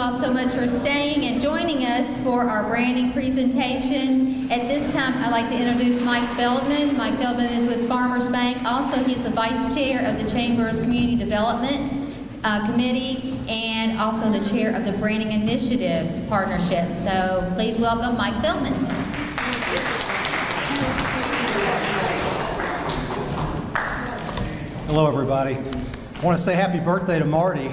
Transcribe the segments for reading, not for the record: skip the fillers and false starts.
all so much for staying and joining us for our branding presentation. At this time, I'd like to introduce Mike Feldman. Mike Feldman is with Farmers Bank. Also, he's the Vice Chair of the Chamber's Community Development Committee and also the Chair of the Branding Initiative Partnership. So please welcome Mike Feldman. Hello, everybody. I want to say happy birthday to Marty.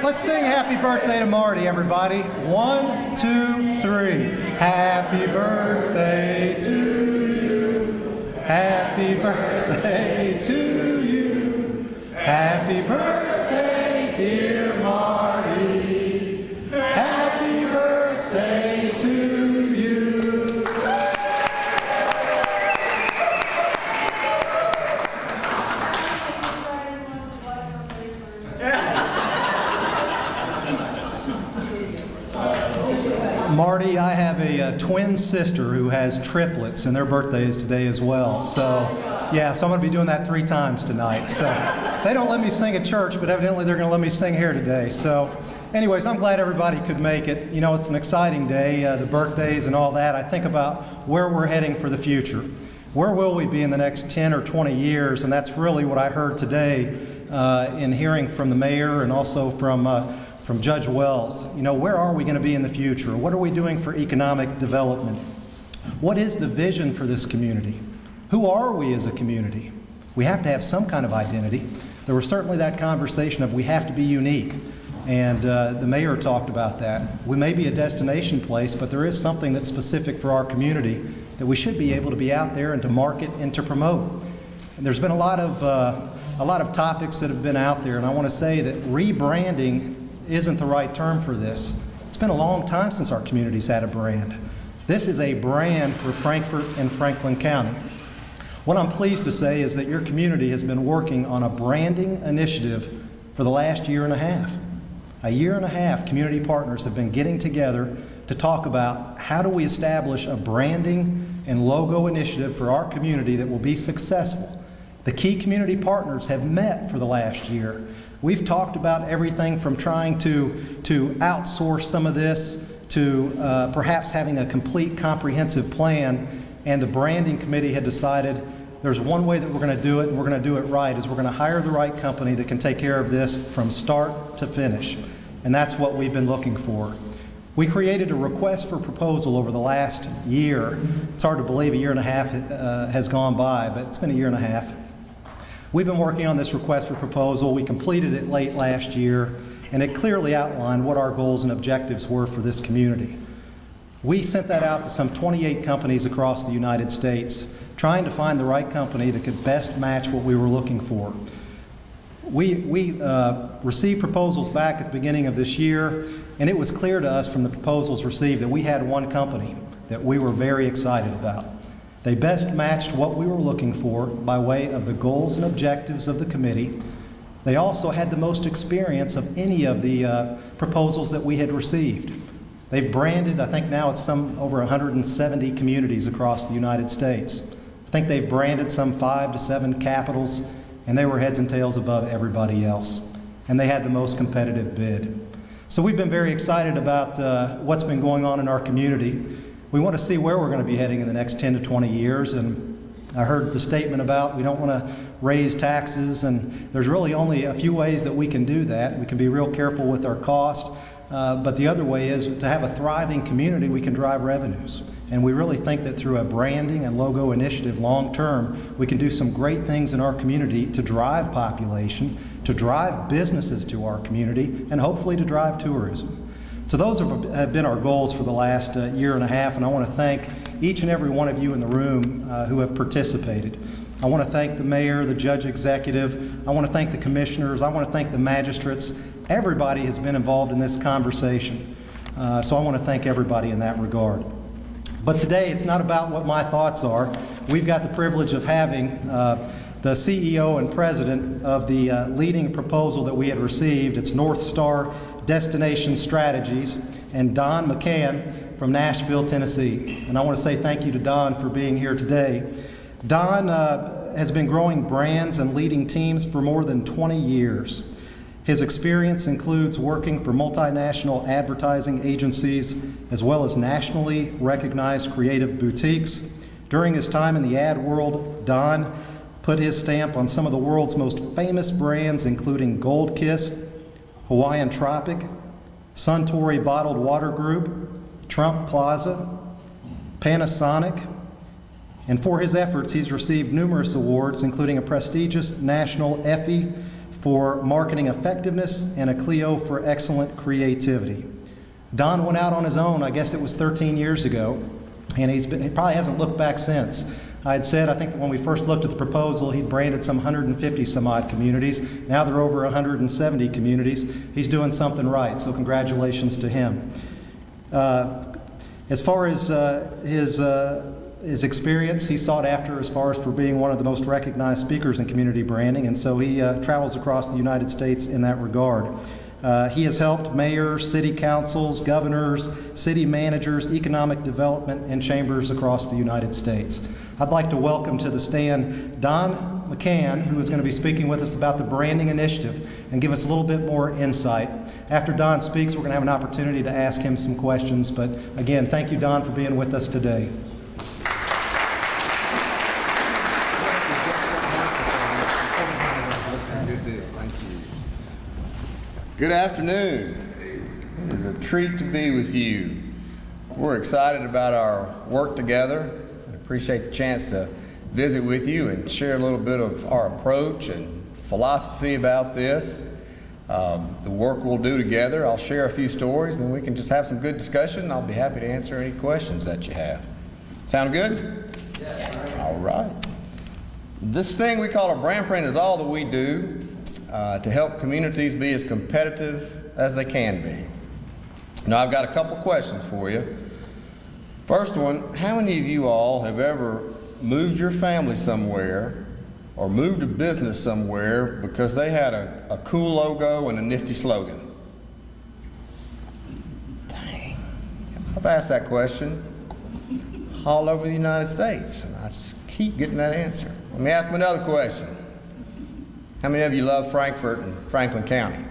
Let's sing happy birthday to Marty, everybody. 1, 2, 3. Happy birthday to you. Happy birthday to you. Happy birthday, dear Marty. Happy birthday to you. Marty, I have a twin sister who has triplets, and their birthday is today as well. So I'm going to be doing that 3 times tonight. So they don't let me sing at church, but evidently they're going to let me sing here today. So anyways, I'm glad everybody could make it. You know, it's an exciting day, the birthdays and all that. I think about where we're heading for the future. Where will we be in the next 10 or 20 years? And that's really what I heard today in hearing from the mayor and also from Judge Wells. You know, where are we going to be in the future? What are we doing for economic development? What is the vision for this community? Who are we as a community? We have to have some kind of identity. There was certainly that conversation of we have to be unique, and the mayor talked about that. We may be a destination place, but there is something that's specific for our community that we should be able to be out there and to market and to promote. And there's been a lot of topics that have been out there, and I want to say that rebranding isn't the right term for this. It's been a long time since our community's had a brand. This is a brand for Frankfort and Franklin County. What I'm pleased to say is that your community has been working on a branding initiative for the last year and a half. A year and a half, community partners have been getting together to talk about how do we establish a branding and logo initiative for our community that will be successful. The key community partners have met for the last year. We've talked about everything from trying to outsource some of this to perhaps having a complete comprehensive plan, and the branding committee had decided there's one way that we're going to do it, and we're going to do it right, is we're going to hire the right company that can take care of this from start to finish. And that's what we've been looking for. We created a request for proposal over the last year. It's hard to believe a year and a half has gone by, but it's been a year and a half. We've been working on this request for proposal. We completed it late last year, and it clearly outlined what our goals and objectives were for this community. We sent that out to some 28 companies across the United States, trying to find the right company that could best match what we were looking for. We received proposals back at the beginning of this year, and it was clear to us from the proposals received that we had one company that we were very excited about. They best matched what we were looking for by way of the goals and objectives of the committee. They also had the most experience of any of the proposals that we had received. They've branded, I think now it's some over 170 communities across the United States. I think they've branded some 5 to 7 capitals, and they were heads and tails above everybody else. And they had the most competitive bid. So we've been very excited about what's been going on in our community. We want to see where we're going to be heading in the next 10 to 20 years, and I heard the statement about we don't want to raise taxes, and there's really only a few ways that we can do that. We can be real careful with our cost, but the other way is to have a thriving community, we can drive revenues. And we really think that through a branding and logo initiative long term, we can do some great things in our community to drive population, to drive businesses to our community, and hopefully to drive tourism. So those have been our goals for the last year and a half, and I want to thank each and every one of you in the room who have participated. I want to thank the mayor, the judge executive, I want to thank the commissioners, I want to thank the magistrates. Everybody has been involved in this conversation, so I want to thank everybody in that regard. But today it's not about what my thoughts are. We've got the privilege of having the CEO and president of the leading proposal that we had received. It's North Star Destination Strategies, and Don McCann from Nashville, Tennessee. And I want to say thank you to Don for being here today. Don has been growing brands and leading teams for more than 20 years. His experience includes working for multinational advertising agencies as well as nationally recognized creative boutiques. During his time in the ad world, Don put his stamp on some of the world's most famous brands, including Gold Kissed, Hawaiian Tropic, Suntory Bottled Water Group, Trump Plaza, Panasonic, and for his efforts, he's received numerous awards, including a prestigious national Effie for marketing effectiveness and a Clio for excellent creativity. Don went out on his own, I guess it was 13 years ago, and he probably hasn't looked back since. I had said, I think that when we first looked at the proposal, he branded some 150 some odd communities. Now there are over 170 communities. He's doing something right, so congratulations to him. As far as his experience, he's sought after as far as for being one of the most recognized speakers in community branding, and so he travels across the United States in that regard. He has helped mayors, city councils, governors, city managers, economic development, and chambers across the United States. I'd like to welcome to the stand Don McCann, who is going to be speaking with us about the branding initiative and give us a little bit more insight. After Don speaks, we're going to have an opportunity to ask him some questions, but again, thank you, Don, for being with us today. Good afternoon. It is a treat to be with you. We're excited about our work together. I appreciate the chance to visit with you and share a little bit of our approach and philosophy about this. The work we'll do together. I'll share a few stories, and we can just have some good discussion. I'll be happy to answer any questions that you have. Sound good? Yeah. All right. This thing we call a brand print is all that we do to help communities be as competitive as they can be. Now, I've got a couple questions for you. First one, how many of you all have ever moved your family somewhere or moved a business somewhere because they had a cool logo and a nifty slogan? Dang. I've asked that question all over the United States, and I just keep getting that answer. Let me ask another question. How many of you love Frankfort and Franklin County?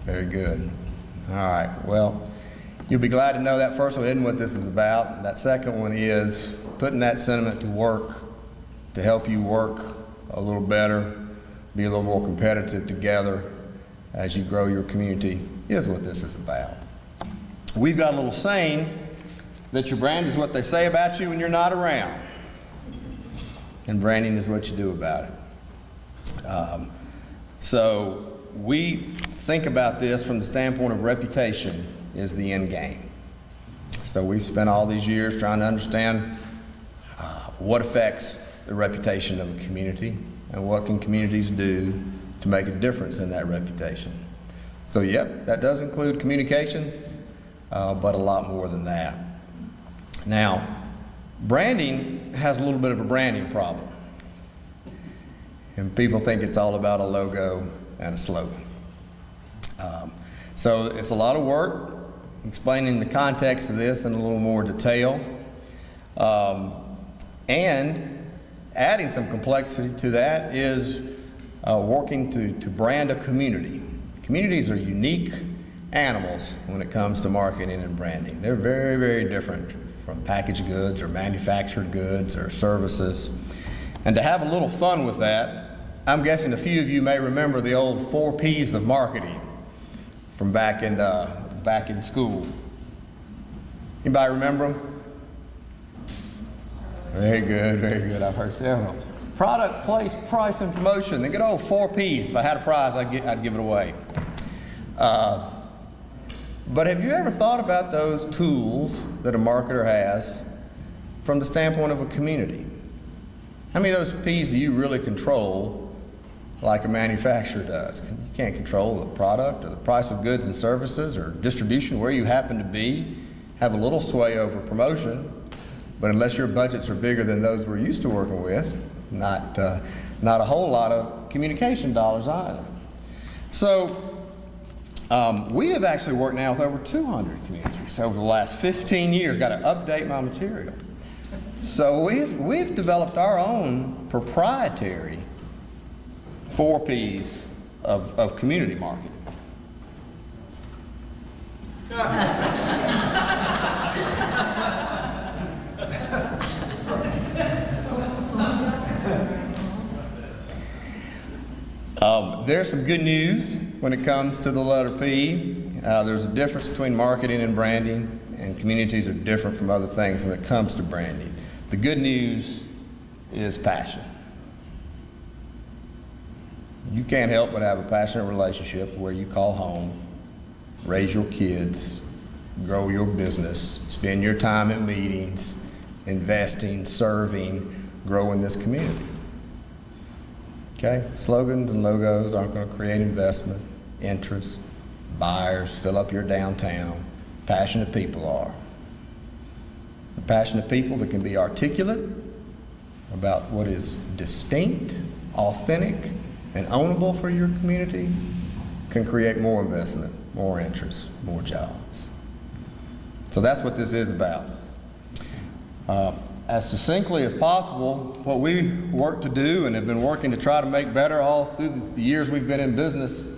Very good. All right, well, you'll be glad to know that first one isn't what this is about. That second one is putting that sentiment to work to help you work a little better, be a little more competitive together as you grow your community is what this is about. We've got a little saying that your brand is what they say about you when you're not around, and branding is what you do about it. So we think about this from the standpoint of reputation is the end game. So we've spent all these years trying to understand what affects the reputation of a community and what can communities do to make a difference in that reputation. So yep, that does include communications, but a lot more than that. Now, branding has a little bit of a branding problem. And people think it's all about a logo and a slogan. So it's a lot of work explaining the context of this in a little more detail, and adding some complexity to that is working to brand a community. Communities are unique animals when it comes to marketing and branding. They're very, very different from packaged goods or manufactured goods or services. And to have a little fun with that, I'm guessing a few of you may remember the old 4 Ps of marketing from back in school. Anybody remember them? Very good, very good. I've heard several. Product, place, price, and promotion. The good old 4 Ps. If I had a prize, I'd give it away. But have you ever thought about those tools that a marketer has from the standpoint of a community? How many of those Ps do you really control like a manufacturer does? You can't control the product or the price of goods and services or distribution where you happen to be. Have a little sway over promotion, but unless your budgets are bigger than those we're used to working with, not a whole lot of communication dollars either. So we have actually worked now with over 200 communities over the last 15 years. Got to update my material. So we've developed our own proprietary 4 Ps of community marketing. There's some good news when it comes to the letter P. There's a difference between marketing and branding, and communities are different from other things when it comes to branding. The good news is passion. You can't help but have a passionate relationship where you call home, raise your kids, grow your business, spend your time at meetings, investing, serving, growing this community. Okay? Slogans and logos aren't going to create investment, interest, buyers, fill up your downtown. Passionate people are. Passionate people that can be articulate about what is distinct, authentic, and ownable for your community can create more investment, more interest, more jobs. So that's what this is about. As succinctly as possible, what we work to do and have been working to try to make better all through the years we've been in business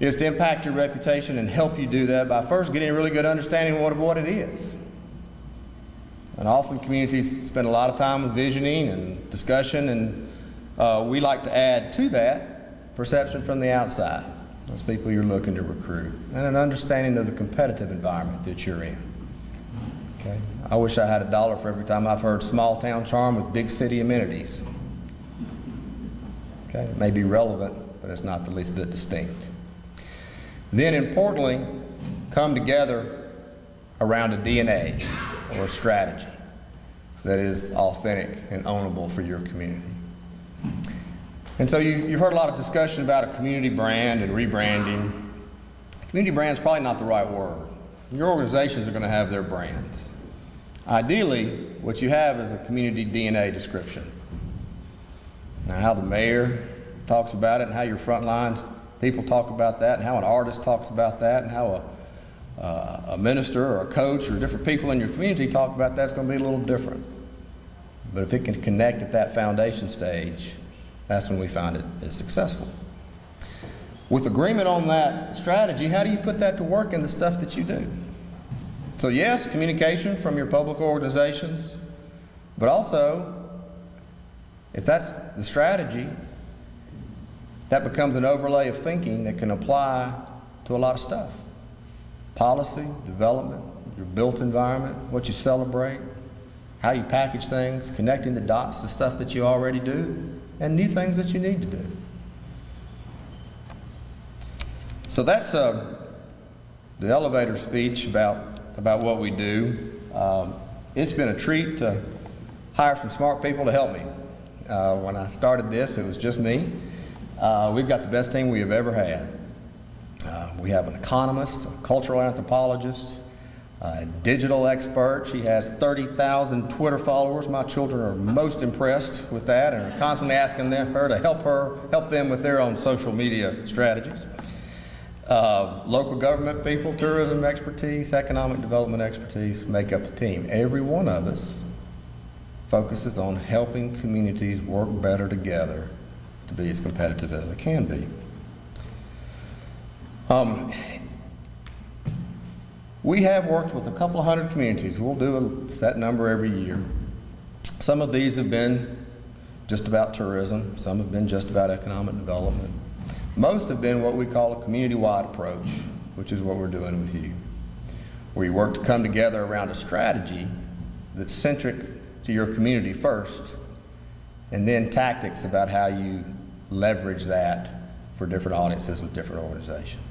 is to impact your reputation and help you do that by first getting a really good understanding of what it is. And often communities spend a lot of time with visioning and discussion, and we like to add to that perception from the outside, those people you're looking to recruit, and an understanding of the competitive environment that you're in. Okay? I wish I had $1 for every time I've heard small town charm with big city amenities. Okay? It may be relevant, but it's not the least bit distinct. Then importantly, come together around a DNA or a strategy that is authentic and ownable for your community. And so you've heard a lot of discussion about a community brand and rebranding. Community brand is probably not the right word. Your organizations are going to have their brands. Ideally, what you have is a community DNA description. Now, how the mayor talks about it, and how your frontline people talk about that, and how an artist talks about that, and how a minister or a coach or different people in your community talk about that's going to be a little different. But if it can connect at that foundation stage, that's when we find it is successful. With agreement on that strategy, how do you put that to work in the stuff that you do? So yes, communication from your public organizations, but also, if that's the strategy, that becomes an overlay of thinking that can apply to a lot of stuff. Policy, development, your built environment, what you celebrate, how you package things, connecting the dots to stuff that you already do, and new things that you need to do. So that's the elevator speech about what we do. It's been a treat to hire some smart people to help me. When I started this, it was just me. We've got the best team we have ever had. We have an economist, a cultural anthropologist, a digital expert. She has 30,000 Twitter followers. My children are most impressed with that and are constantly asking her to help them with their own social media strategies. Local government people, tourism expertise, economic development expertise make up the team. Every one of us focuses on helping communities work better together to be as competitive as they can be. We have worked with a couple of hundred communities. We'll do a set number every year. Some of these have been just about tourism. Some have been just about economic development. Most have been what we call a community-wide approach, which is what we're doing with you, where you work to come together around a strategy that's centric to your community first, and then tactics about how you leverage that for different audiences with different organizations.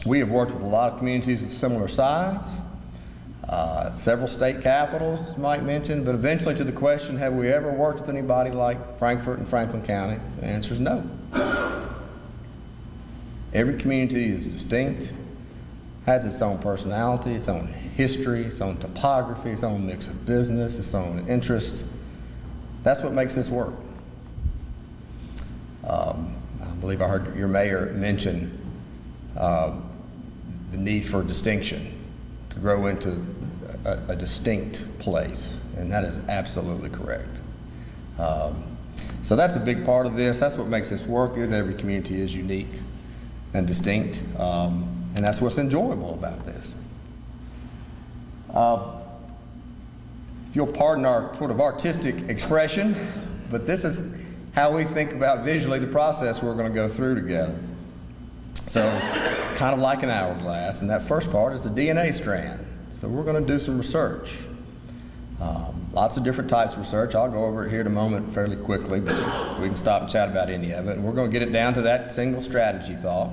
We have worked with a lot of communities of similar size, several state capitals, Mike mentioned, but eventually to the question, have we ever worked with anybody like Frankfort and Franklin County? The answer is no. Every community is distinct, has its own personality, its own history, its own topography, its own mix of business, its own interest. That's what makes this work. I believe I heard your mayor mention the need for distinction to grow into a distinct place, and that is absolutely correct. So that's a big part of this. That's what makes this work, is every community is unique and distinct, and that's what's enjoyable about this. If you'll pardon our sort of artistic expression, but this is how we think about visually the process we're going to go through together. So it's kind of like an hourglass, and that first part is the DNA strand. So we're going to do some research. Lots of different types of research. I'll go over it here in a moment fairly quickly, but we can stop and chat about any of it. And we're going to get it down to that single strategy thought.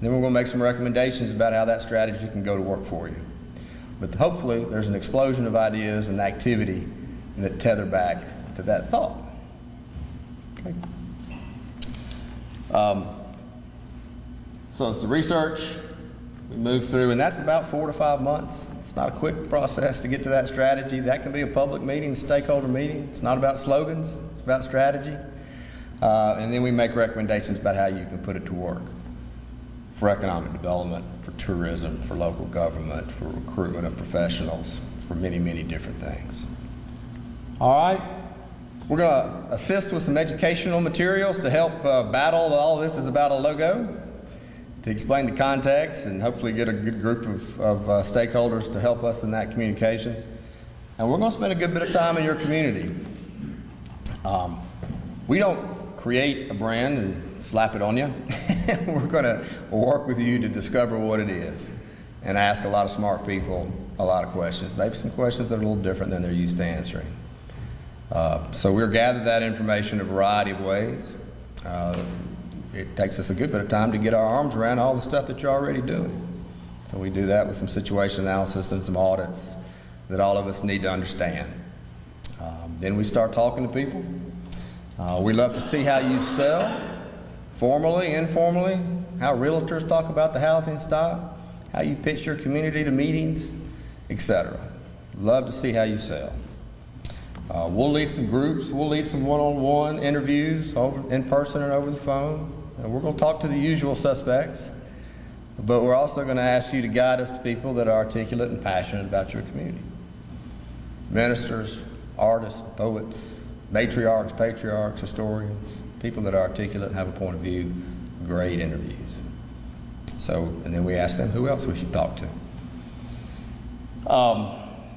Then we're going to make some recommendations about how that strategy can go to work for you. But hopefully there's an explosion of ideas and activity that tether back to that thought. Okay. So it's the research we move through, and that's about 4 to 5 months. It's not a quick process to get to that strategy. That can be a public meeting, a stakeholder meeting. It's not about slogans, it's about strategy. And then we make recommendations about how you can put it to work for economic development, for tourism, for local government, for recruitment of professionals, for many, many different things. All right. We're going to assist with some educational materials to help battle all this is about a logo, to explain the context and hopefully get a good group of stakeholders to help us in that communications. And we're going to spend a good bit of time in your community. We don't create a brand and slap it on you. We're going to work with you to discover what it is and ask a lot of smart people a lot of questions, maybe some questions that are a little different than they're used to answering. So we'll gather that information in a variety of ways. It takes us a good bit of time to get our arms around all the stuff that you're already doing. So we do that with some situation analysis and some audits that all of us need to understand. Then we start talking to people. We love to see how you sell, formally, informally, how realtors talk about the housing stock, how you pitch your community to meetings, etc. Love to see how you sell. We'll lead some groups. We'll lead some one-on-one interviews in person and over the phone. And we're going to talk to the usual suspects, but we're also going to ask you to guide us to people that are articulate and passionate about your community. Ministers, artists, poets, matriarchs, patriarchs, historians, people that are articulate and have a point of view, great interviews. So, and then we ask them who else we should talk to.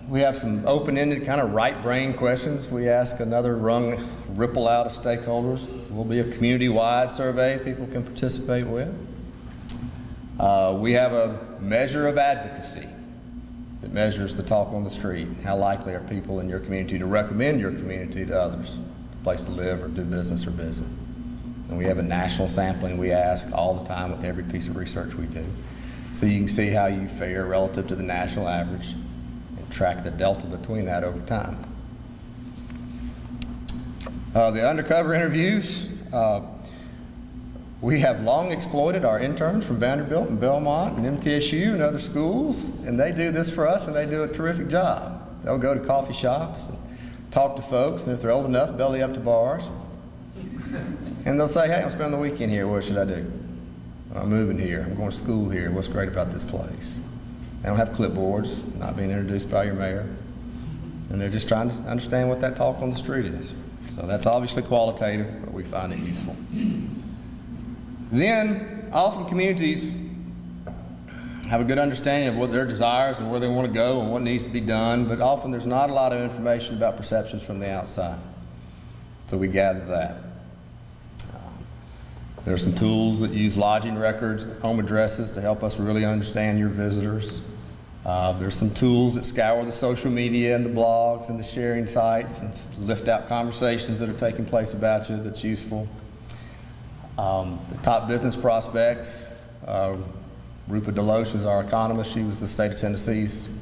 We have some open-ended kind of right-brain questions. We ask another ripple out of stakeholders. Will be a community-wide survey people can participate with. We have a measure of advocacy that measures the talk on the street. How likely are people in your community to recommend your community to others, a place to live or do business or visit. And we have a national sampling we ask all the time with every piece of research we do. So you can see how you fare relative to the national average and track the delta between that over time. The undercover interviews, we have long exploited our interns from Vanderbilt and Belmont and MTSU and other schools, and they do this for us and they do a terrific job. They'll go to coffee shops and talk to folks, and if they're old enough, belly up to bars. And they'll say, hey, I'm spending the weekend here, what should I do? I'm moving here, I'm going to school here, what's great about this place? They don't have clipboards, not being introduced by your mayor, and they're just trying to understand what that talk on the street is. So that's obviously qualitative, but we find it useful. Then, often communities have a good understanding of what their desires and where they want to go and what needs to be done, but often there's not a lot of information about perceptions from the outside. So we gather that. There are some tools that use lodging records, home addresses to help us really understand your visitors. There's some tools that scour the social media and the blogs and the sharing sites and lift out conversations that are taking place about you that's useful. The top business prospects, Rupa Deloche is our economist. She was the state of Tennessee's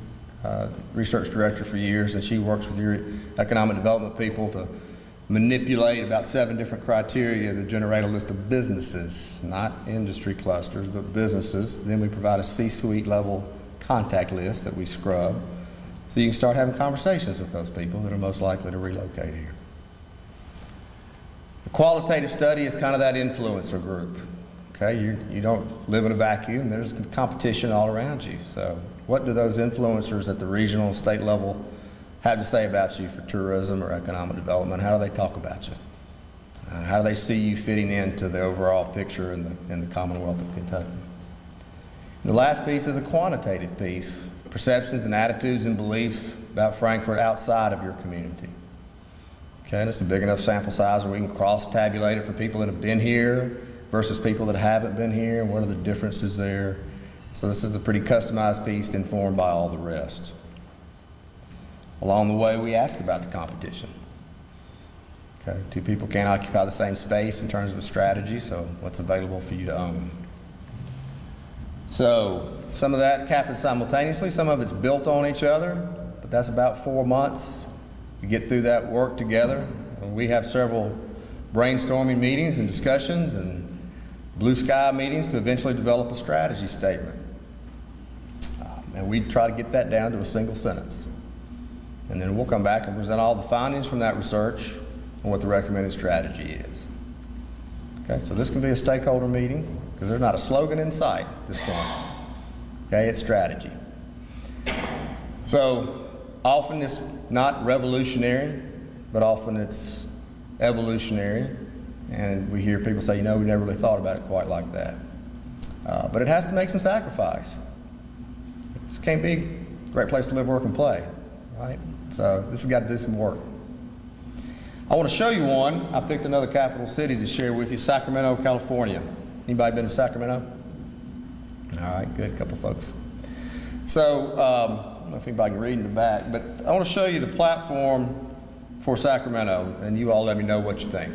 research director for years, and she works with your economic development people to manipulate about 7 different criteria that generate a list of businesses, not industry clusters, but businesses. Then we provide a C-suite level contact list that we scrub, so you can start having conversations with those people that are most likely to relocate here. The qualitative study is kind of that influencer group. Okay, you don't live in a vacuum. There's competition all around you. So what do those influencers at the regional, state level have to say about you for tourism or economic development? How do they talk about you? How do they see you fitting into the overall picture in the Commonwealth of Kentucky? And the last piece is a quantitative piece, perceptions and attitudes and beliefs about Frankfort outside of your community. Okay, and it's a big enough sample size where we can cross-tabulate it for people that have been here versus people that haven't been here, and what are the differences there. So this is a pretty customized piece informed by all the rest. Along the way, we ask about the competition. Okay, two people can't occupy the same space in terms of a strategy, so what's available for you to own? So some of that happened simultaneously, some of it's built on each other, but that's about 4 months to get through that work together. And we have several brainstorming meetings and discussions and blue sky meetings to eventually develop a strategy statement. And we try to get that down to a single sentence. And then we'll come back and present all the findings from that research and what the recommended strategy is. Okay, so this can be a stakeholder meeting because there's not a slogan in sight at this point. Okay, it's strategy. So often it's not revolutionary, but often it's evolutionary. And we hear people say, you know, we never really thought about it quite like that. But it has to make some sacrifice. It can't be a great place to live, work, and play, right? So this has got to do some work. I want to show you one. I picked another capital city to share with you, Sacramento, California. Anybody been to Sacramento? All right, good, a couple folks. So, I don't know if anybody can read in the back, but I want to show you the platform for Sacramento, and you all let me know what you think.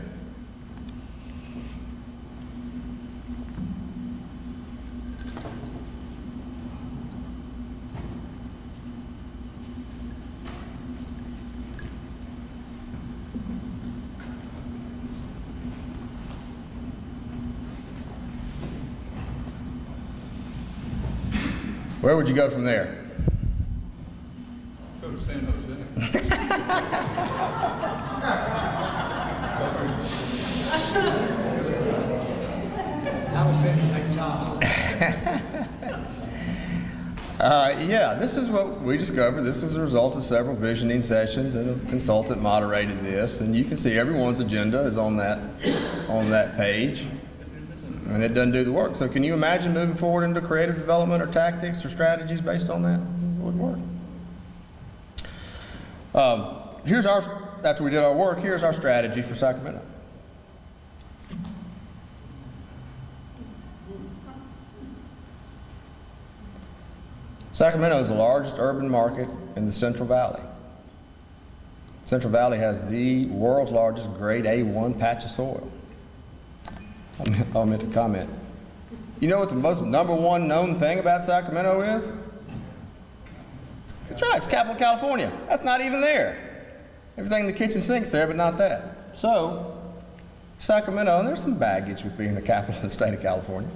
Where would you go from there? Go to San Jose. I was thinking Lake Tahoe. Yeah, this is what we discovered. This was a result of several visioning sessions, and a consultant moderated this. And you can see everyone's agenda is on that page. And it doesn't do the work. So can you imagine moving forward into creative development or tactics or strategies based on that? It wouldn't work. After we did our work, here's our strategy for Sacramento. Sacramento is the largest urban market in the Central Valley. Central Valley has the world's largest grade A1 patch of soil. I meant to comment. You know what the most number one known thing about Sacramento is? That's right, it's capital California. That's not even there. Everything in the kitchen sink's there, but not that. So, Sacramento, and there's some baggage with being the capital of the state of California,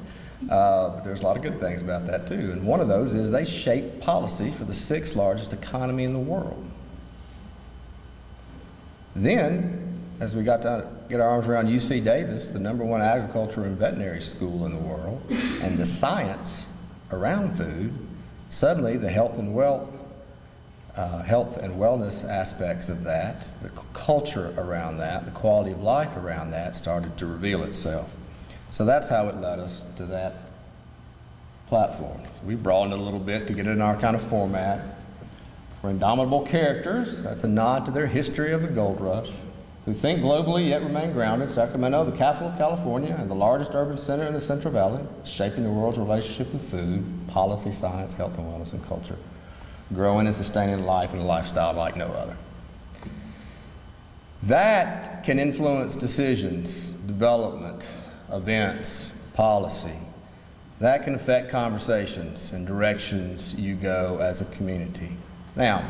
but there's a lot of good things about that too. And one of those is they shape policy for the 6th largest economy in the world. Then, as we got to get our arms around UC Davis, the #1 agriculture and veterinary school in the world, and the science around food, suddenly the health and wellness aspects of that, the culture around that, the quality of life around that started to reveal itself. So that's how it led us to that platform. We broadened it a little bit to get it in our kind of format. For indomitable characters, that's a nod to their history of the gold rush, who think globally yet remain grounded. Sacramento, the capital of California and the largest urban center in the Central Valley, shaping the world's relationship with food, policy, science, health and wellness, and culture, growing and sustaining life and a lifestyle like no other. That can influence decisions, development, events, policy. That can affect conversations and directions you go as a community. Now,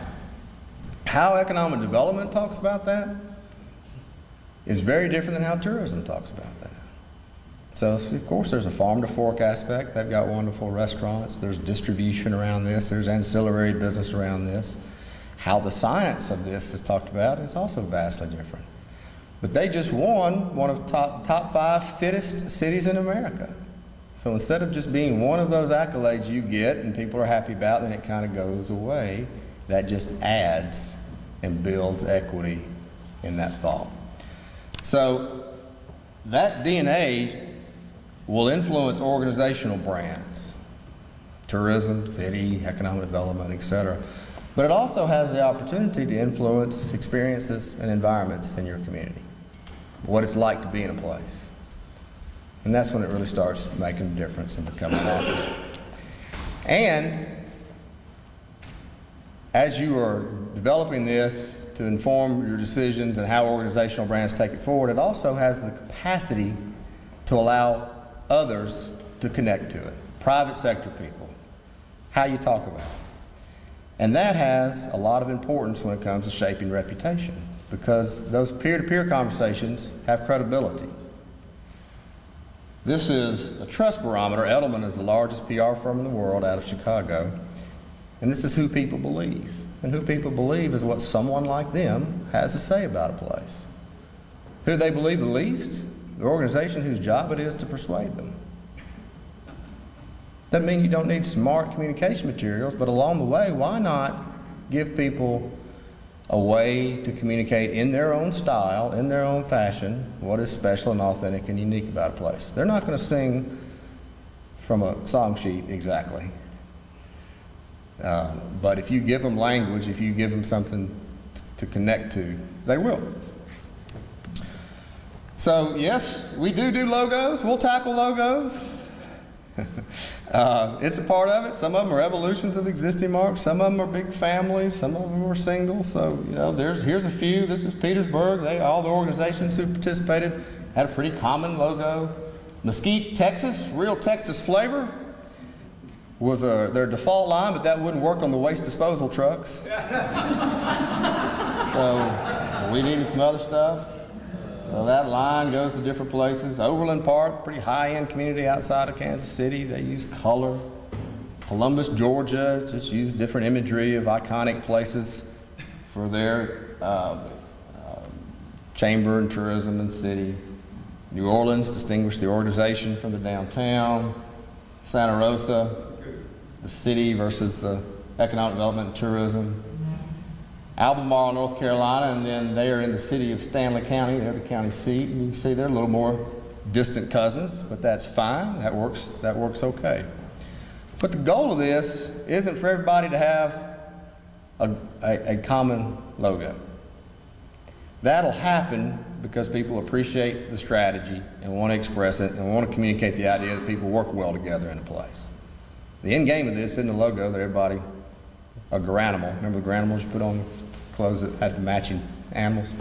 how economic development talks about that is very different than how tourism talks about that. So, of course, there's a farm-to-fork aspect. They've got wonderful restaurants. There's distribution around this. There's ancillary business around this. How the science of this is talked about is also vastly different. But they just won one of the top 5 fittest cities in America. So instead of just being one of those accolades you get and people are happy about, then it kind of goes away. That just adds and builds equity in that thought. So that DNA will influence organizational brands, tourism, city, economic development, etc. But it also has the opportunity to influence experiences and environments in your community, what it's like to be in a place. And that's when it really starts making a difference and becoming an asset. And as you are developing this to inform your decisions and how organizational brands take it forward, it also has the capacity to allow others to connect to it. Private sector people, how you talk about it. And that has a lot of importance when it comes to shaping reputation, because those peer-to-peer conversations have credibility. This is a trust barometer. Edelman is the largest PR firm in the world out of Chicago. And this is who people believe. And who people believe is what someone like them has to say about a place. Who do they believe the least? The organization whose job it is to persuade them. Doesn't mean you don't need smart communication materials, but along the way, why not give people a way to communicate in their own style, in their own fashion, what is special and authentic and unique about a place. They're not going to sing from a song sheet exactly. But if you give them language, if you give them something to connect to, they will. So yes, we do logos. We'll tackle logos. It's a part of it. Some of them are evolutions of existing marks. Some of them are big families. Some of them are single. So, you know, here's a few. This is Petersburg. All the organizations who participated had a pretty common logo. Mesquite, Texas, real Texas flavor, was their default line, but that wouldn't work on the waste disposal trucks. So we needed some other stuff. So that line goes to different places. Overland Park, pretty high-end community outside of Kansas City. They use color. Columbus, Georgia, just use different imagery of iconic places for their chamber and tourism and city. New Orleans distinguished the organization from the downtown. Santa Rosa, the city versus the economic development and tourism. Albemarle, North Carolina, and then they are in the city of Stanley County. They're the county seat, and you can see they're a little more distant cousins, but that's fine. That works okay. But the goal of this isn't for everybody to have a common logo. That'll happen because people appreciate the strategy and want to express it and want to communicate the idea that people work well together in a place. The end game of this isn't a logo that everybody, a granimal. Remember the granimals you put on clothes that had the matching animals?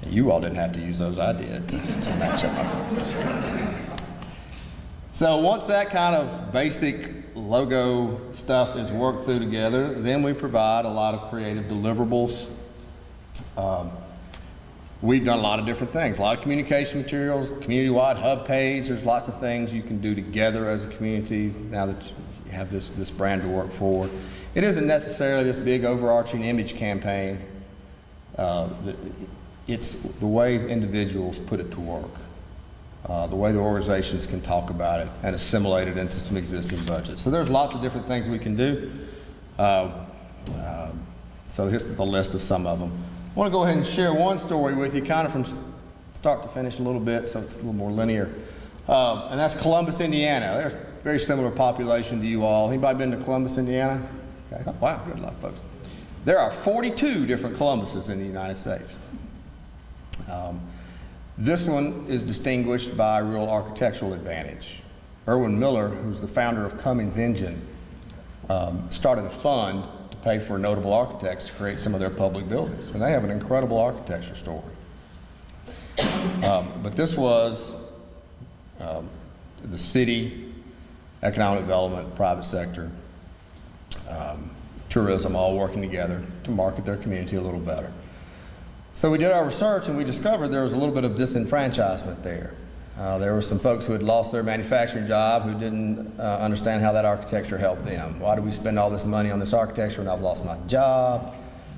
You all didn't have to use those. I did to match up my clothes. So once that kind of basic logo stuff is worked through together, then we provide a lot of creative deliverables. We've done a lot of different things, a lot of communication materials, community-wide hub page. There's lots of things you can do together as a community now that you have this brand to work forward. It isn't necessarily this big overarching image campaign. It's the way individuals put it to work, the way the organizations can talk about it and assimilate it into some existing budgets. So there's lots of different things we can do. So here's the list of some of them. I want to go ahead and share one story with you, kind of from start to finish a little bit, so it's a little more linear. And that's Columbus, Indiana. There's a very similar population to you all. Anybody been to Columbus, Indiana? Okay. Oh, wow, good luck, folks. There are 42 different Columbuses in the United States. This one is distinguished by a real architectural advantage. Irwin Miller, who's the founder of Cummins Engine, started a fund to pay for notable architects to create some of their public buildings. And they have an incredible architecture story. But this was the city, economic development, private sector, tourism all working together to market their community a little better. So we did our research and we discovered there was a little bit of disenfranchisement there. There were some folks who had lost their manufacturing job who didn't understand how that architecture helped them. Why do we spend all this money on this architecture when I've lost my job?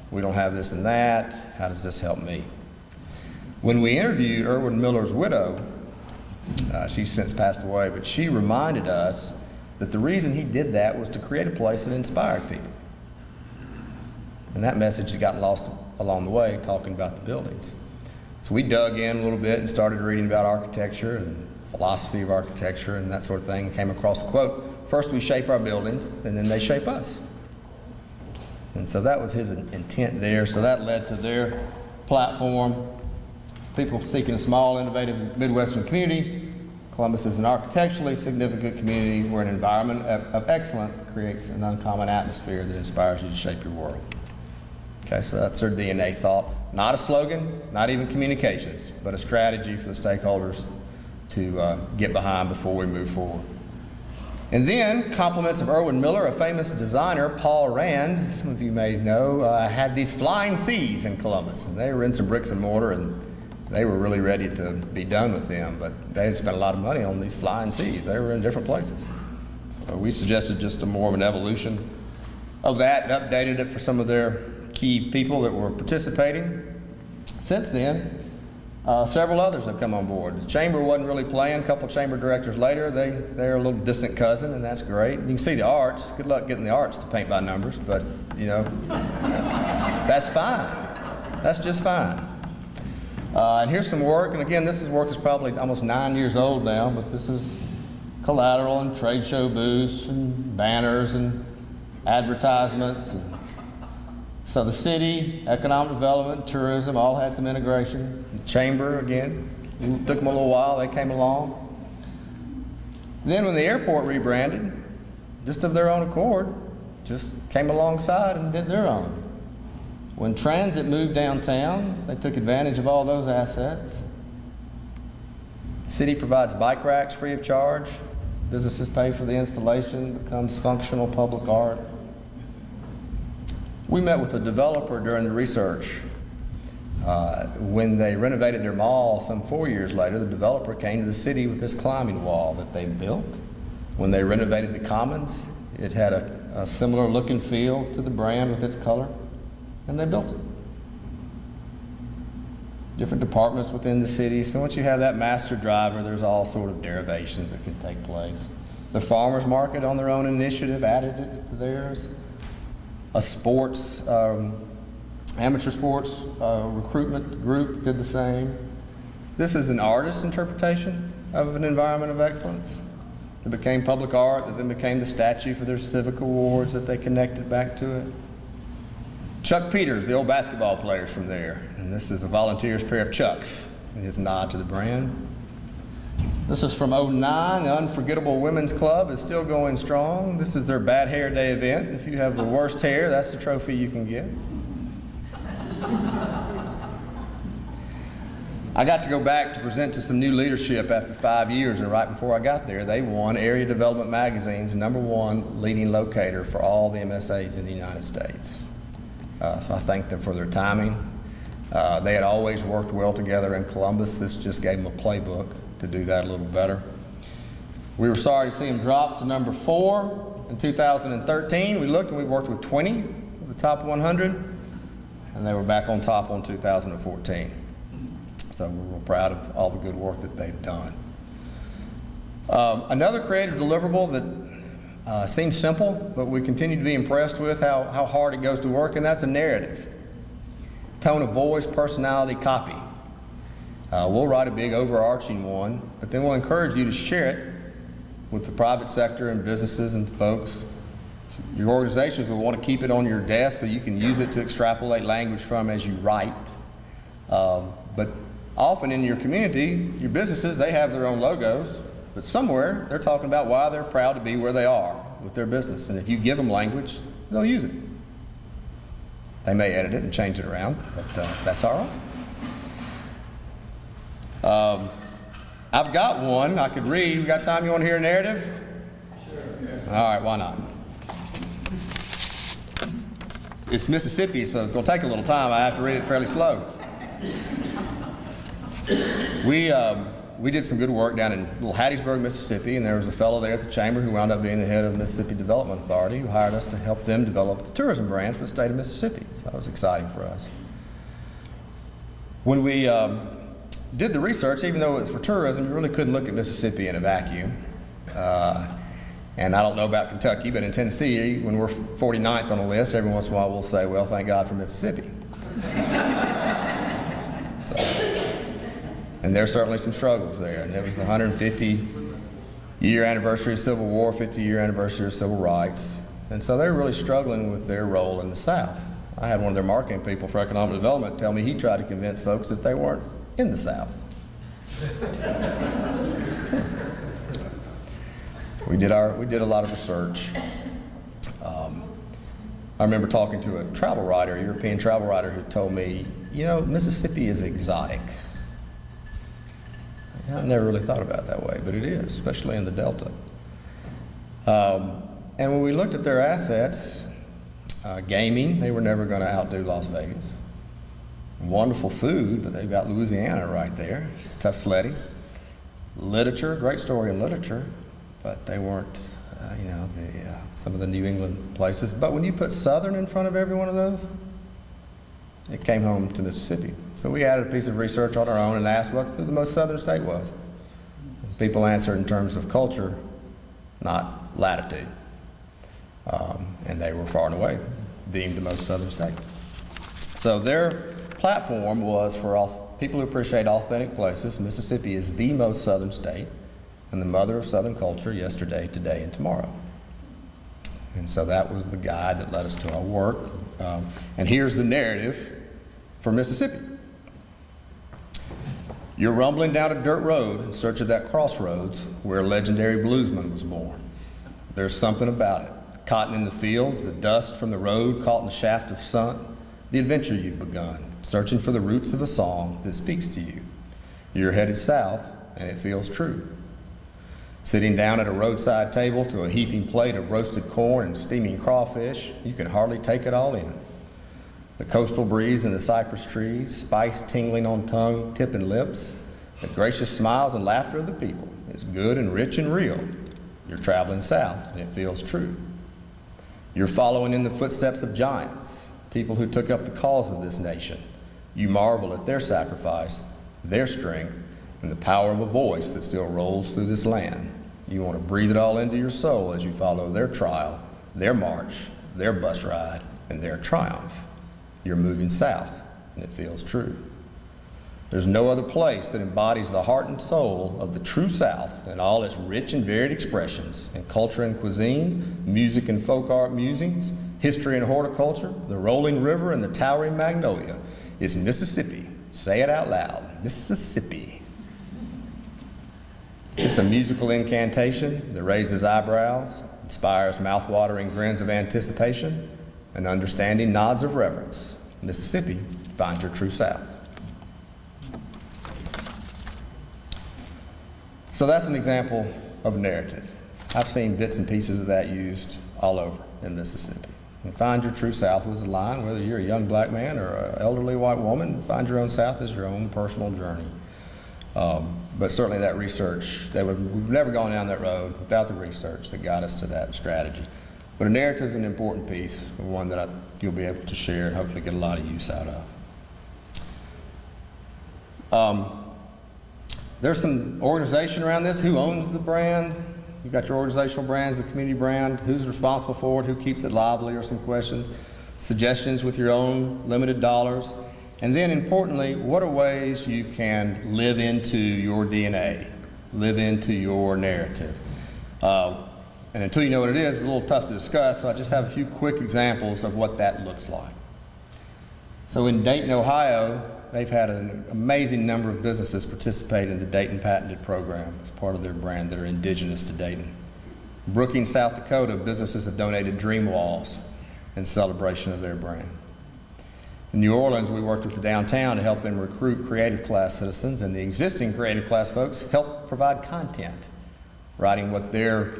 We don't have this and that. How does this help me? When we interviewed Irwin Miller's widow, she's since passed away, but she reminded us that the reason he did that was to create a place that inspired people. And that message had gotten lost along the way, talking about the buildings. So we dug in a little bit and started reading about architecture and philosophy of architecture and that sort of thing, and came across a quote, "First we shape our buildings, and then they shape us." And so that was his intent there. So that led to their platform, people seeking a small, innovative Midwestern community. Columbus is an architecturally significant community where an environment of excellence creates an uncommon atmosphere that inspires you to shape your world. Okay, so that's their DNA thought. Not a slogan, not even communications, but a strategy for the stakeholders to get behind before we move forward. And then, compliments of Irwin Miller, a famous designer, Paul Rand, some of you may know, had these flying C's in Columbus. And they were in some bricks and mortar, and they were really ready to be done with them, but they had spent a lot of money on these flying C's. They were in different places. So we suggested just more of an evolution of that and updated it for some of their key people that were participating. Since then, several others have come on board. The chamber wasn't really playing. A couple chamber directors later, they're a little distant cousin, and that's great. You can see the arts. Good luck getting the arts to paint by numbers, but you know, that's fine. That's just fine. And here's some work, and again, this work is probably almost 9 years old now, but this is collateral and trade show booths and banners and advertisements. So the city, economic development, tourism, all had some integration. The chamber, again, took them a little while, they came along. Then when the airport rebranded, just of their own accord, just came alongside and did their own. When transit moved downtown, they took advantage of all those assets. The city provides bike racks free of charge. Businesses pay for the installation, becomes functional public art. We met with a developer during the research. When they renovated their mall some 4 years later, the developer came to the city with this climbing wall that they built. When they renovated the Commons, it had a similar look and feel to the brand with its color, and they built it. Different departments within the city, so once you have that master driver, there's all sort of derivations that can take place. The farmers market on their own initiative added it to theirs. A sports, amateur sports recruitment group did the same. This is an artist's interpretation of an environment of excellence. It became public art, that then became the statue for their civic awards that they connected back to it. Chuck Peters, the old basketball players from there, and this is a volunteer's pair of Chucks, and his nod to the brand. This is from '09, the Unforgettable Women's Club is still going strong. This is their Bad Hair Day event. If you have the worst hair, that's the trophy you can get. I got to go back to present to some new leadership after 5 years, and right before I got there, they won Area Development Magazine's #1 leading locator for all the MSAs in the United States. So I thank them for their timing. They had always worked well together in Columbus. This just gave them a playbook to do that a little better. We were sorry to see them drop to #4 in 2013. We looked and we worked with 20 of the top 100, and they were back on top on 2014. So we're real proud of all the good work that they've done. Another creative deliverable that seems simple, but we continue to be impressed with how hard it goes to work, and that's a narrative. Tone of voice, personality, copy. We'll write a big overarching one, but then we'll encourage you to share it with the private sector and businesses and folks. Your organizations will want to keep it on your desk so you can use it to extrapolate language from as you write. But often in your community, your businesses, they have their own logos, but somewhere they're talking about why they're proud to be where they are with their business. And if you give them language, they'll use it. They may edit it and change it around, but that's all right. I've got one I could read. We got time? You want to hear a narrative? Sure. Yes. All right, why not? It's Mississippi, so it's going to take a little time. I have to read it fairly slow. We did some good work down in little Hattiesburg, Mississippi, and there was a fellow there at the chamber who wound up being the head of the Mississippi Development Authority who hired us to help them develop the tourism brand for the state of Mississippi. So that was exciting for us. When we did the research, even though it was for tourism, you really couldn't look at Mississippi in a vacuum. And I don't know about Kentucky, but in Tennessee, when we're 49th on the list, every once in a while we'll say, well, thank God for Mississippi. So, And there's certainly some struggles there. And it was the 150-year anniversary of Civil War, 50-year anniversary of Civil Rights. And so they're really struggling with their role in the South. I had one of their marketing people for economic development tell me he tried to convince folks that they weren't in the South. So we did a lot of research. I remember talking to a travel writer, a European travel writer, who told me, you know, Mississippi is exotic. I never really thought about it that way, but it is, especially in the Delta. And when we looked at their assets, gaming, they were never going to outdo Las Vegas. Wonderful food, but they've got Louisiana right there. It's tough sledding. Literature, great story in literature, but they weren't, some of the New England places. But when you put Southern in front of every one of those, it came home to Mississippi. So we added a piece of research on our own and asked what the most southern state was. And people answered in terms of culture, not latitude. And they were far and away deemed the most southern state. So their platform was for all people who appreciate authentic places. Mississippi is the most southern state and the mother of southern culture, yesterday, today, and tomorrow. And so that was the guide that led us to our work. And here's the narrative for Mississippi. You're rumbling down a dirt road in search of that crossroads where a legendary bluesman was born. There's something about it. Cotton in the fields, the dust from the road caught in the shaft of sun, the adventure you've begun, searching for the roots of a song that speaks to you. You're headed south, and it feels true. Sitting down at a roadside table to a heaping plate of roasted corn and steaming crawfish, you can hardly take it all in. The coastal breeze and the cypress trees, spice tingling on tongue, tip, and lips, the gracious smiles and laughter of the people is good and rich and real. You're traveling south, and it feels true. You're following in the footsteps of giants, people who took up the cause of this nation. You marvel at their sacrifice, their strength, and the power of a voice that still rolls through this land. You want to breathe it all into your soul as you follow their trial, their march, their bus ride, and their triumph. You're moving south, and it feels true. There's no other place that embodies the heart and soul of the true South in all its rich and varied expressions in culture and cuisine, music and folk art musings, history and horticulture, the rolling river and the towering magnolia is Mississippi. Say it out loud, Mississippi. It's a musical incantation that raises eyebrows, inspires mouth-watering grins of anticipation, and understanding nods of reverence. Mississippi finds your true South. So that's an example of a narrative. I've seen bits and pieces of that used all over in Mississippi. And find your true South was a line, whether you're a young black man or an elderly white woman, find your own South is your own personal journey. But certainly that research, we've never gone down that road without the research that got us to that strategy. But a narrative is an important piece, one that you'll be able to share and hopefully get a lot of use out of. There's some organization around this. Who owns the brand? You've got your organizational brands, the community brand. Who's responsible for it? Who keeps it lively? Are some questions. Suggestions with your own limited dollars. And then importantly, what are ways you can live into your DNA, live into your narrative? And until you know what it is, it's a little tough to discuss, so I just have a few quick examples of what that looks like. So in Dayton, Ohio, they've had an amazing number of businesses participate in the Dayton Patented Program as part of their brand that are indigenous to Dayton. Brookings, South Dakota, businesses have donated dream walls in celebration of their brand. In New Orleans, we worked with the downtown to help them recruit creative class citizens, and the existing creative class folks helped provide content, writing what their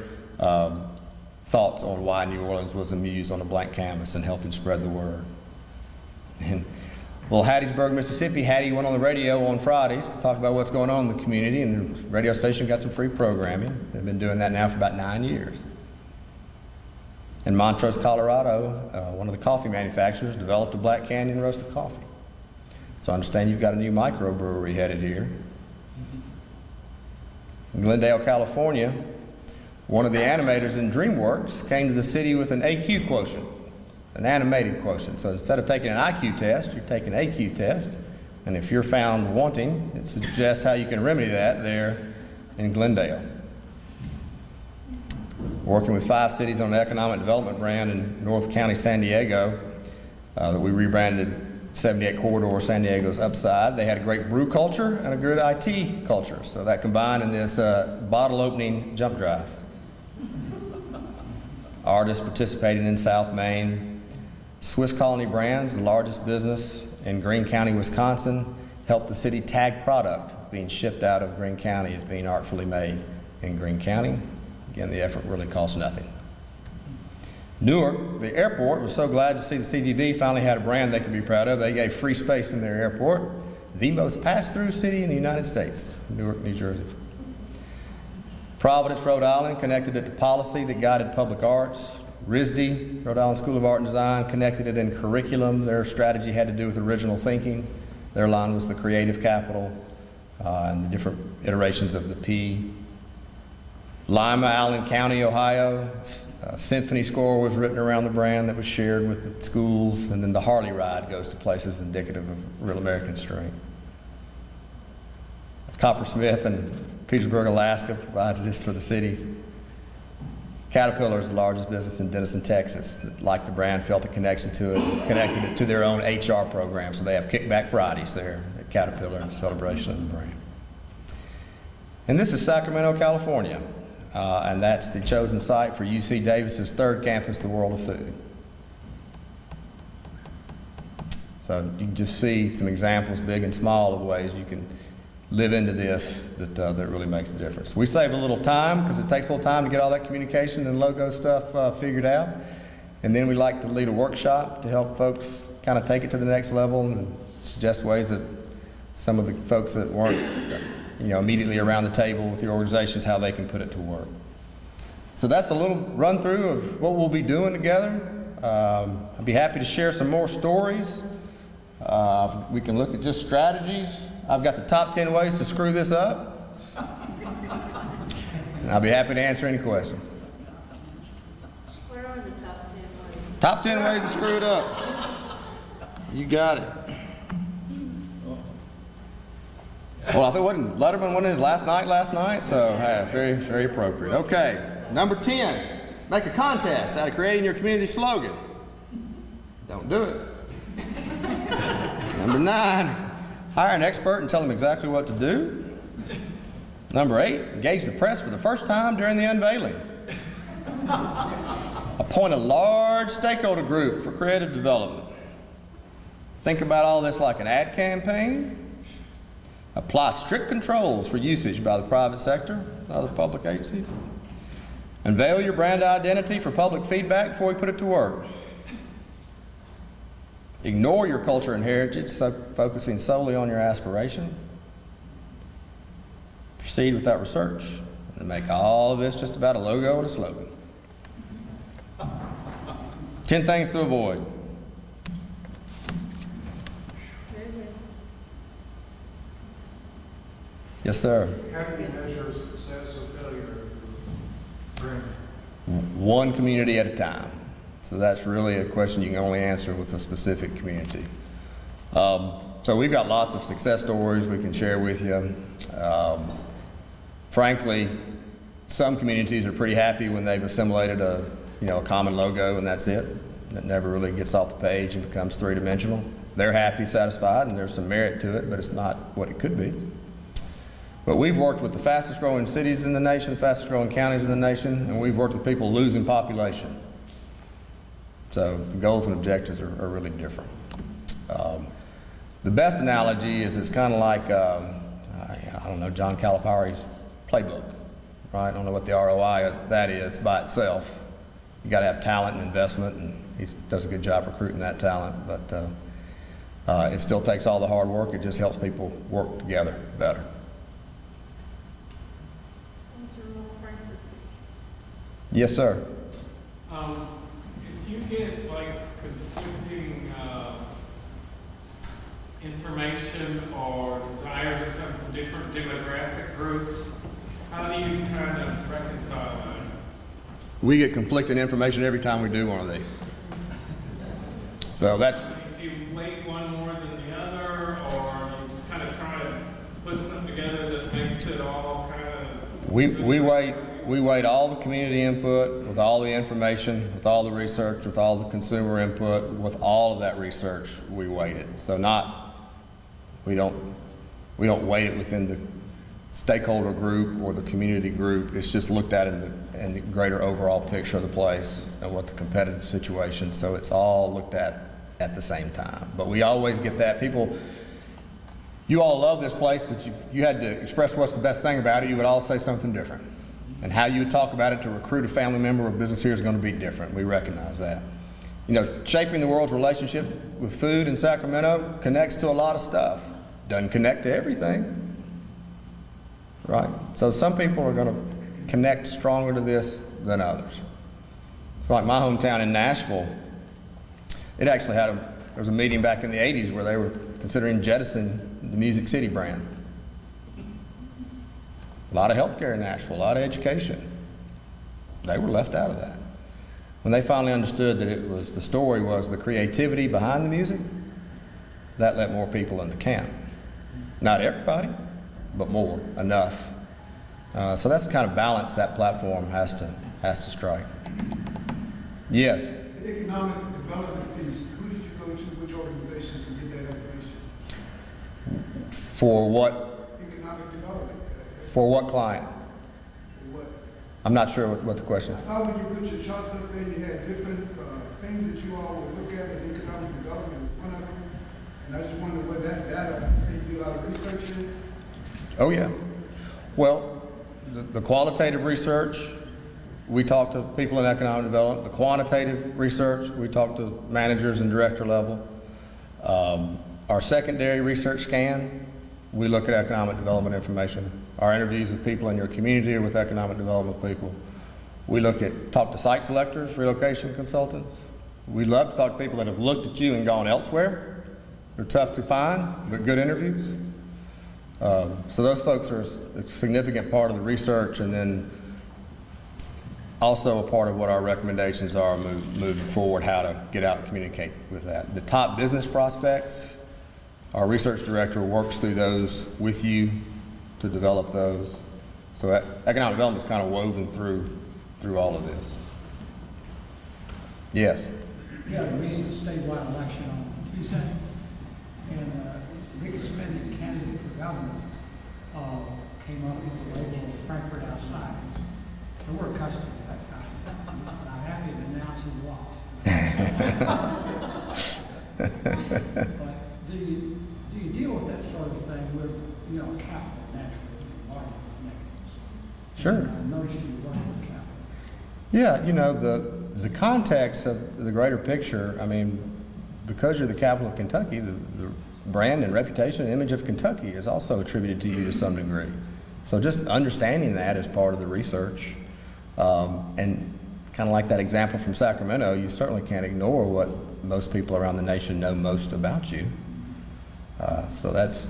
thoughts on why New Orleans was a muse on a blank canvas and helping spread the word. And well, Hattiesburg, Mississippi, Hattie went on the radio on Fridays to talk about what's going on in the community, and the radio station got some free programming. They've been doing that now for about 9 years. In Montrose, Colorado, one of the coffee manufacturers developed a Black Canyon roasted coffee. So I understand you've got a new microbrewery headed here. In Glendale, California, one of the animators in DreamWorks came to the city with an AQ quotient, an animated quotient. So instead of taking an IQ test, you're taking an AQ test, And if you're found wanting, it suggests how you can remedy that there in Glendale. Working with 5 cities on an economic development brand in North County, San Diego, that we rebranded 78 Corridor, San Diego's Upside. They had a great brew culture and a good IT culture, so that combined in this bottle opening jump drive. Artists participating in South Maine. Swiss Colony Brands, the largest business in Greene County, Wisconsin, helped the city tag product being shipped out of Greene County as being artfully made in Greene County. Again, the effort really costs nothing. Newark, the airport, was so glad to see the CVB finally had a brand they could be proud of. They gave free space in their airport. The most pass-through city in the United States, Newark, New Jersey. Providence, Rhode Island, connected it to policy that guided public arts. RISD, Rhode Island School of Art and Design, connected it in curriculum. Their strategy had to do with original thinking. Their line was the creative capital and the different iterations of the P. Lima, Allen County, Ohio, a symphony score was written around the brand that was shared with the schools, and then the Harley ride goes to places indicative of real American strength. Coppersmith in Petersburg, Alaska provides this for the cities. Caterpillar is the largest business in Denison, Texas, that, like the brand, felt a connection to it, connected it to their own HR program, so they have Kickback Fridays there at Caterpillar in celebration of the brand. And this is Sacramento, California. And that's the chosen site for UC Davis's 3rd campus, the World of Food. So you can just see some examples, big and small, of ways you can live into this that really makes a difference. We save a little time because it takes a little time to get all that communication and logo stuff figured out. And then we like to lead a workshop to help folks kind of take it to the next level and suggest ways that some of the folks that weren't immediately around the table with your organizations, how they can put it to work. So that's a little run through of what we'll be doing together. I'd be happy to share some more stories. We can look at just strategies. I've got the top 10 ways to screw this up. And I'll be happy to answer any questions. Where are the top 10 ways? Top 10 ways to screw it up. You got it. Well, I think Letterman won his last night, so hey, very, very appropriate. Okay, number 10, make a contest out of creating your community slogan. Don't do it. Number 9, hire an expert and tell them exactly what to do. Number 8, engage the press for the first time during the unveiling. Appoint a large stakeholder group for creative development. Think about all this like an ad campaign. Apply strict controls for usage by the private sector and other public agencies. Unveil your brand identity for public feedback before we put it to work. Ignore your culture and heritage, focusing solely on your aspiration. Proceed without research, and make all of this just about a logo and a slogan. 10 things to avoid. Yes, sir. How do you measure success or failure of your brand? One community at a time. So that's really a question you can only answer with a specific community. So we've got lots of success stories we can share with you. Frankly, some communities are pretty happy when they've assimilated a common logo and that's it. It never really gets off the page and becomes three-dimensional. They're happy, satisfied, and there's some merit to it, but it's not what it could be. But we've worked with the fastest growing cities in the nation, fastest growing counties in the nation, and we've worked with people losing population. So the goals and objectives are really different. The best analogy is it's kind of like, I don't know, John Calipari's playbook, right? I don't know what the ROI of that is by itself. You got to have talent and investment, and he does a good job recruiting that talent, but it still takes all the hard work. It just helps people work together better. Frankfort. Yes, sir. If you get like conflicting information or desires or something from different demographic groups, how do you kind of reconcile that? We get conflicting information every time we do one of these. So that's, Do you weight one more than the other, or We weight all the community input with all the information, with all the research, with all the consumer input, with all of that research, we weight it. So we don't weight it within the stakeholder group or the community group. It's just looked at in the greater overall picture of the place and what the competitive situation. So it's all looked at the same time. But we always get that. People, you all love this place, but you had to express what's the best thing about it, you would all say something different. And how you would talk about it to recruit a family member or business here is going to be different. We recognize that. You know, shaping the world's relationship with food in Sacramento connects to a lot of stuff. Doesn't connect to everything, right? So some people are going to connect stronger to this than others. So like my hometown in Nashville, it actually there was a meeting back in the 80s where they were considering jettisoning the Music City brand. A lot of healthcare in Nashville, a lot of education. They were left out of that. When they finally understood that the story was the creativity behind the music, that let more people in the camp. Not everybody, but more, enough. So that's the kind of balance that platform has to strike. Yes? The economic development piece, who did you go to, which organizations to get that information? For what? Economic development. For what client? For what? I'm not sure what the question is. I thought when you put your charts up there, you had different things that you all would look at, and economic development was one of them. And I just wondered where that data, say you do a lot of research in it? Oh, yeah. Well, the qualitative research, we talk to people in economic development. The quantitative research, we talk to managers and director level. Our secondary research scan, we look at economic development information. Our interviews with people in your community or with economic development people. We talk to site selectors, relocation consultants. We love to talk to people that have looked at you and gone elsewhere. They're tough to find, but good interviews. So those folks are a significant part of the research, and then also a part of what our recommendations are moving forward, how to get out and communicate with that. The top business prospects, our research director works through those with you to develop those. So economic development is kind of woven through all of this. Yes? We had a recent statewide election on Tuesday, and the biggest spending candidate for governor came up with the logo of Frankfort outside. And we're accustomed to that kind of thing. But I'm happy to announce he lost. But do you deal with that sort of thing with, capital naturally, market mechanisms? Sure. I noticed you working with capital. Yeah, the context of the greater picture, I mean, because you're the capital of Kentucky, the brand and reputation and image of Kentucky is also attributed to you to some degree. So just understanding that is part of the research. And kind of like that example from Sacramento, you certainly can't ignore what most people around the nation know most about you. So that's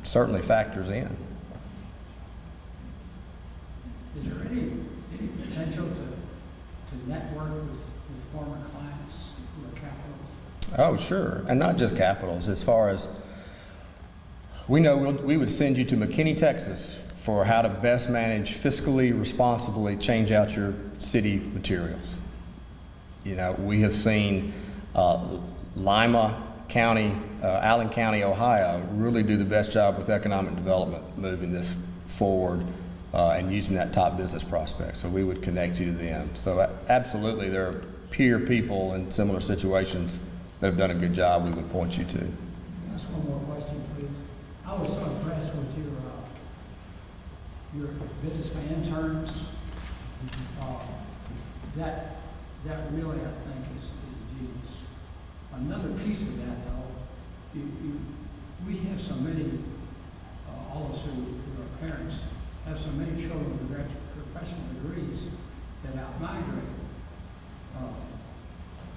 certainly factors in. Is there any potential to network with former clients who are capitals? Oh, sure. And not just capitals. As far as we know, we would send you to McKinney, Texas for how to best manage fiscally responsibly change out your city materials. We have seen Lima County, Allen County, Ohio, really do the best job with economic development, moving this forward and using that top business prospect. So we would connect you to them. So absolutely, there are peer people in similar situations that have done a good job we would point you to. Ask one more question, please. I was so impressed with your businessman interns. That really, I think, is genius. Another piece of that, though, we have so many, all of us who are parents, have so many children with professional degrees that out-migrate,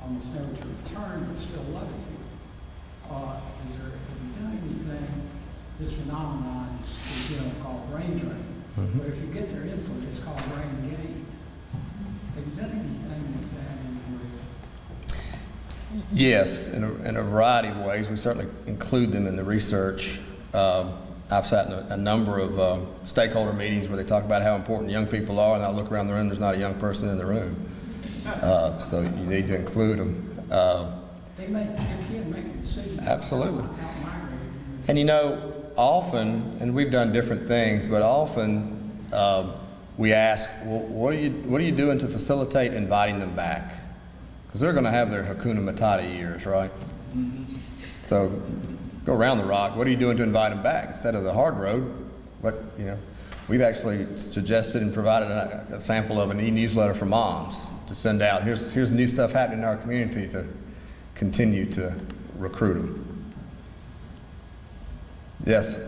almost never to return, but still love it here. Have you done anything, this phenomenon is called brain drain, but if you get their input, it's called brain gain. Have you done anything with that in your? Yes, in a variety of ways. We certainly include them in the research. I've sat in a number of stakeholder meetings where they talk about how important young people are, and I look around the room, there's not a young person in the room. So you need to include them. They make, your kid make a decision. Absolutely. Out migrating. And you know, often, and we've done different things, but often we ask, well, what are you doing to facilitate inviting them back? Because they're going to have their Hakuna Matata years, right? So go around the rock. What are you doing to invite them back instead of the hard road? But you know, we've actually suggested and provided a sample of an e-newsletter for moms to send out. Here's new stuff happening in our community to continue to recruit them. Yes.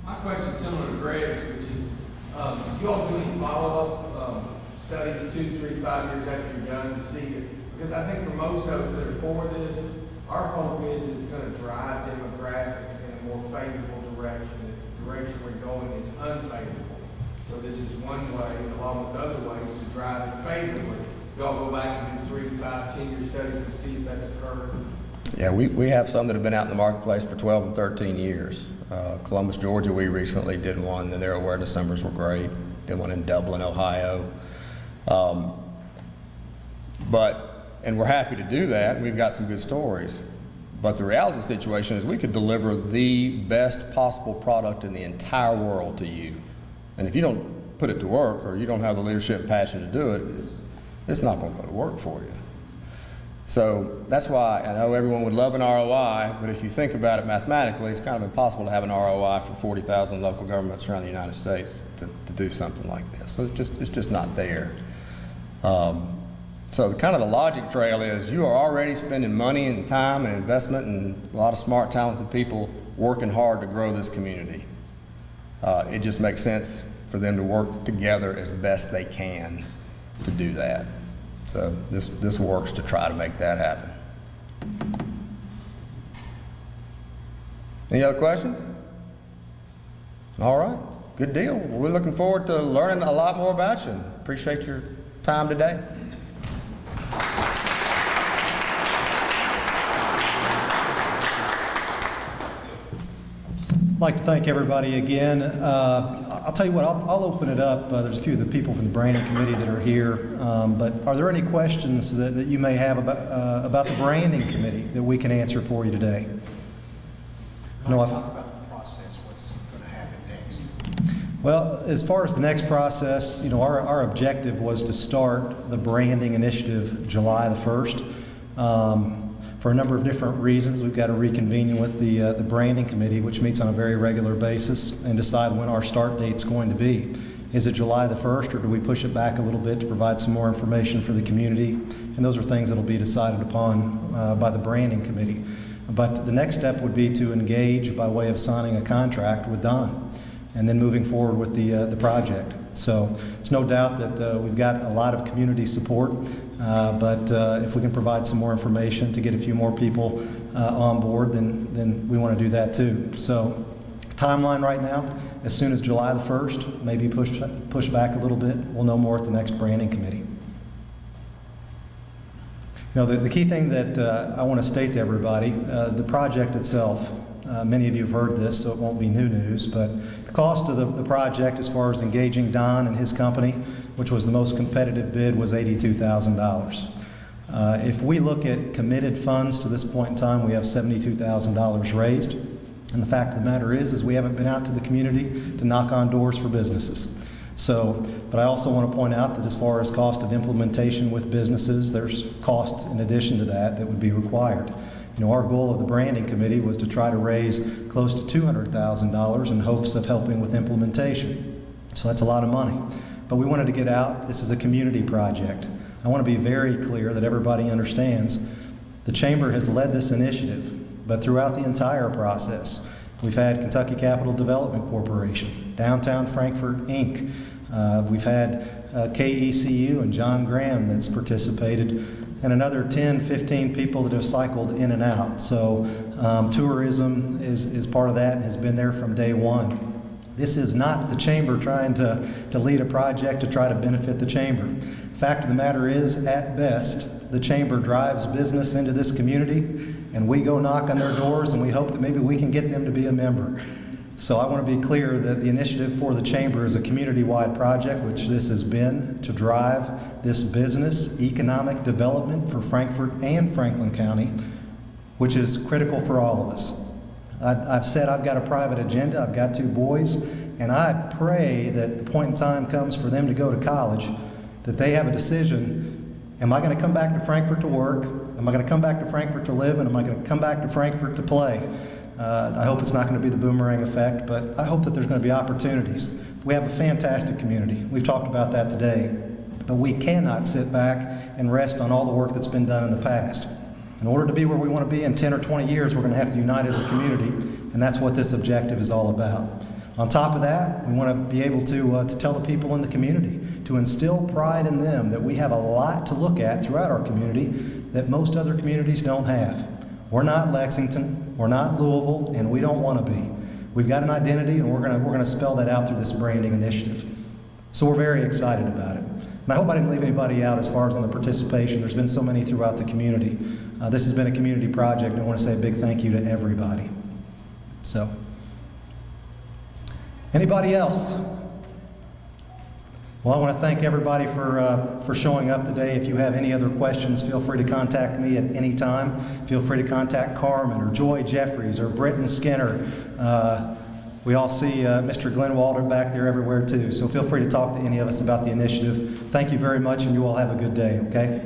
My question is similar to Greg's, which is, do you all do any follow-up studies 2, 3, 5 years after you're done to see it? Because I think for most of us that are for this, our hope is it's going to drive demographics in a more favorable direction. The direction we're going is unfavorable. So this is one way, along with other ways, to drive it favorably. Y'all go back and do 3, 5, 10-year studies to see if that's occurred. Yeah, we have some that have been out in the marketplace for 12 and 13 years. Columbus, Georgia, we recently did one, and their awareness numbers were great. Did one in Dublin, Ohio. And we're happy to do that. We've got some good stories. But the reality of the situation is we could deliver the best possible product in the entire world to you. And if you don't put it to work, or you don't have the leadership and passion to do it, it's not going to go to work for you. So that's why I know everyone would love an ROI, but if you think about it mathematically, it's kind of impossible to have an ROI for 40,000 local governments around the United States to do something like this. So it's just not there. So kind of the logic trail is you are already spending money and time and investment and a lot of smart, talented people working hard to grow this community. It just makes sense for them to work together as best they can to do that. So this works to try to make that happen. Any other questions? All right, good deal. Well, we're looking forward to learning a lot more about you. Appreciate your time today. I'd like to thank everybody again. I'll tell you what, I'll open it up. There's a few of the people from the branding committee that are here, but are there any questions that you may have about the branding committee that we can answer for you today? Talk about the process, what's going to happen next. Well, as far as the next process, you know, our objective was to start the branding initiative July the 1st. For a number of different reasons, we've got to reconvene with the branding committee, which meets on a very regular basis, and decide when our start date's going to be. Is it July the 1st, or do we push it back a little bit to provide some more information for the community? And those are things that will be decided upon by the branding committee. But the next step would be to engage by way of signing a contract with Don, and then moving forward with the project. So there's no doubt that we've got a lot of community support, but if we can provide some more information to get a few more people on board, then we want to do that too. So timeline right now, as soon as July the 1st, maybe push back a little bit. We'll know more at the next branding committee. You know, the key thing that I want to state to everybody, the project itself, many of you have heard this, so it won't be new news, but the cost of the project as far as engaging Don and his company, which was the most competitive bid, was $82,000. If we look at committed funds to this point in time, we have $72,000 raised. And the fact of the matter is we haven't been out to the community to knock on doors for businesses. So, but I also want to point out that as far as cost of implementation with businesses, there's cost in addition to that would be required. You know, our goal of the branding committee was to try to raise close to $200,000 in hopes of helping with implementation. So that's a lot of money. But we wanted to get out. This is a community project. I want to be very clear that everybody understands the Chamber has led this initiative, but throughout the entire process, we've had Kentucky Capital Development Corporation, Downtown Frankfort, Inc. We've had KECU and John Graham that's participated, and another 10, 15 people that have cycled in and out. So tourism is part of that and has been there from day one. This is not the Chamber trying to lead a project to try to benefit the Chamber. Fact of the matter is, at best, the Chamber drives business into this community, and we go knock on their doors, and we hope that maybe we can get them to be a member. So I want to be clear that the initiative for the Chamber is a community-wide project, which this has been, to drive this business, economic development for Frankfort and Franklin County, which is critical for all of us. I've said I've got a private agenda. I've got 2 boys, and I pray that the point in time comes for them to go to college, that they have a decision: am I going to come back to Frankfort to work? Am I going to come back to Frankfort to live? And am I going to come back to Frankfort to play? I hope it's not going to be the boomerang effect, but I hope that there's going to be opportunities. We have a fantastic community. We've talked about that today, but we cannot sit back and rest on all the work that's been done in the past. In order to be where we want to be in 10 or 20 years, we're going to have to unite as a community, and that's what this objective is all about. On top of that, we want to be able to tell the people in the community, to instill pride in them that we have a lot to look at throughout our community that most other communities don't have. We're not Lexington, we're not Louisville, and we don't want to be. We've got an identity, and we're going to spell that out through this branding initiative. So we're very excited about it. And I hope I didn't leave anybody out as far as on the participation. There's been so many throughout the community. This has been a community project, and I want to say a big thank you to everybody. So, anybody else? Well, I want to thank everybody for showing up today. If you have any other questions, feel free to contact me at any time. Feel free to contact Carmen or Joy Jeffries or Britton Skinner. We all see Mr. Glenn Walter back there everywhere too. So feel free to talk to any of us about the initiative. Thank you very much, and you all have a good day, okay?